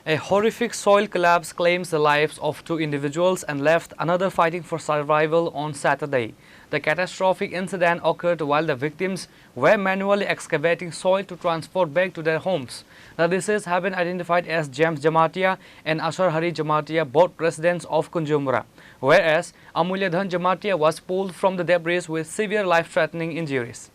A horrific soil collapse claims the lives of 2 individuals and left another fighting for survival on Saturday. The catastrophic incident occurred while the victims were manually excavating soil to transport back to their homes. The deceased have been identified as James Jamatia and Ashar Jamatia, both residents of Kunjamura, whereas Amulya Dhan Jamatia was pulled from the debris with severe life-threatening injuries.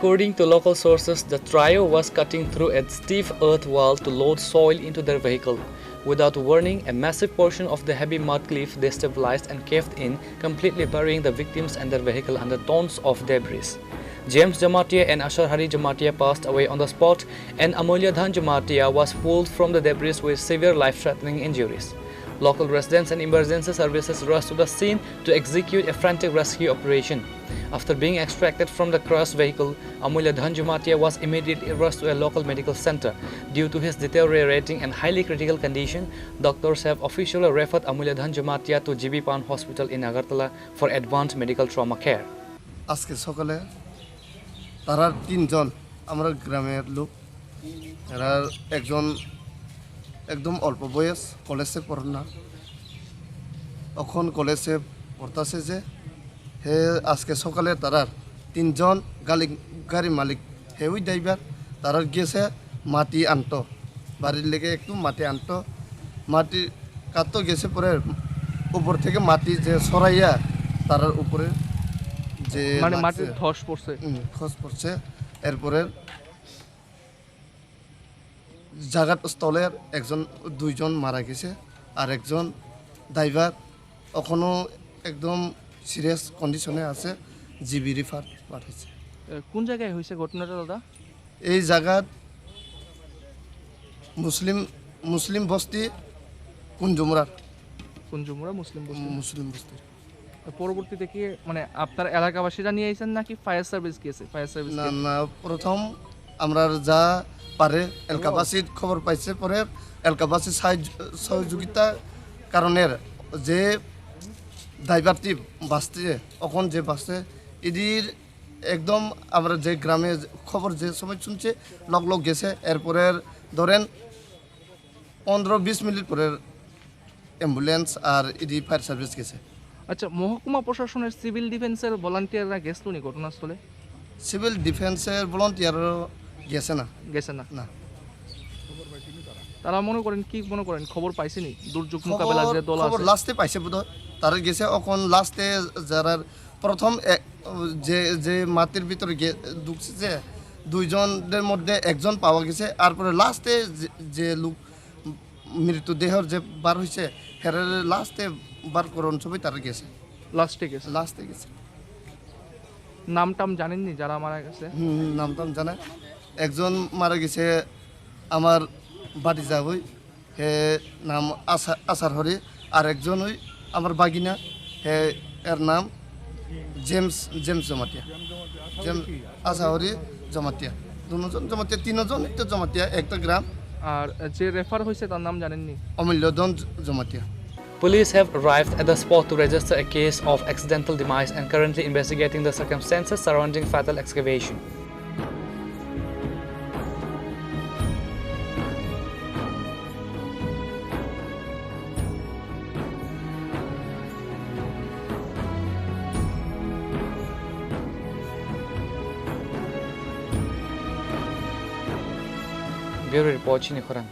According to local sources, the trio was cutting through a steep earth wall to load soil into their vehicle. Without warning, a massive portion of the heavy mud cliff destabilized and caved in, completely burying the victims and their vehicle under tons of debris. James Jamatia and Ashar Jamatia passed away on the spot, and Amulya Dhan Jamatia was pulled from the debris with severe life-threatening injuries. Local residents and emergency services rushed to the scene to execute a frantic rescue operation. After being extracted from the crushed vehicle, Amulya Dhan Jamatia was immediately rushed to a local medical center. Due to his deteriorating and highly critical condition, doctors have officially referred Amulya Dhan Jamatia to GB Pan Hospital in Agartala for advanced medical trauma care. আজকে সকালে তারা 3 জন আমরা গ্রামের লোক এরা একজন একদম অল্প বয়স কলেজে পড়ে না এখন কলেজে পড়তাছে যে হে আজকে সকালে তারার 3 জন গাড়ি মালিক হে ওই ড্রাইভার তারা গেছে মাটি আনতো বাড়ির লেগে একটু মাটি আনতো মাটি কাটতো গেছে পরে উপর থেকে মাটি যে সরাইয়া তারার উপরে যে মানে মাটির ধস পড়ছে এরপরে জায়গার স্থলের একজন 2 জন মারা গেছে আর একজন ড্রাইভার এখনো একদম সিরিয়াস কন্ডিশনে আছে জিবি রিফার পাঠাইছে। কোন জায়গায় হয়েছে ঘটনাটা দাদা? এই জায়গাত মুসলিম বস্তি কুঞ্জমুরা মুসলিম বস্তি। পরবর্তীতে কি মানে আপনার এলাকাবাসীরা নিয়ে আইছেন নাকি ফায়ার সার্ভিস গিয়েছে? না প্রথম আমরা যা পারে এলাকাবাসীর খবর পাইছে পরে এলাকাবাসীর সহযোগিতা কারণের যে ড্রাইভারটি বাসতে এখন যে বাসে এদির একদম আমরা যে গ্রামে খবর যে সময় শুনছে লগ গেছে এরপরে ধরেন 15-20 মিনিট পরে অ্যাম্বুলেন্স আর এদি ফায়ার সার্ভিস গেছে। আচ্ছা, মহকুমা প্রশাসনের সিভিল ডিফেন্সের ভলান্টিয়াররা গেছিল নি ঘটনাস্থলে? সিভিল ডিফেন্সের ভলান্টিয়ারও গেছে না না। তারা মনে করেন খবর পাইছেনি দুর্যোগ মোকাবেলা যে দল আছে? খবর লাস্টে পাইছে বোধহয় তারা গেছে এখন লাস্টে যারা প্রথম যে মাটির ভিতরে ঢুকছে যে 2 জনের মধ্যে একজন পাওয়া গেছে আর পরে লাস্টে যে লোক মৃতদেহর যে বার হয়েছে হেরে লাস্টে বার করুন সবাই তারা গেছে লাস্টে গেছে। নামটাম জানেননি যারা মারা গেছে? নামটাম জানে। একজন মারা গেছে আমার বাড়ি যাবই হে নাম আশার হরি আর একজন ওই আমার বাগিনা হে এর নাম জেমস জমাতিয়া আশা হরি জমাতিয়া 2 জন জমাতিয়া 3 জন একটা জমাতিয়া একটা গ্রাম। আর যে রেফার হয়েছে তার নাম জানেননি? অমূল্য ধন Jamatia. Police have arrived at the spot to register a case of accidental demise and currently investigating the circumstances surrounding fatal excavation. Bureau report Chini Khorang.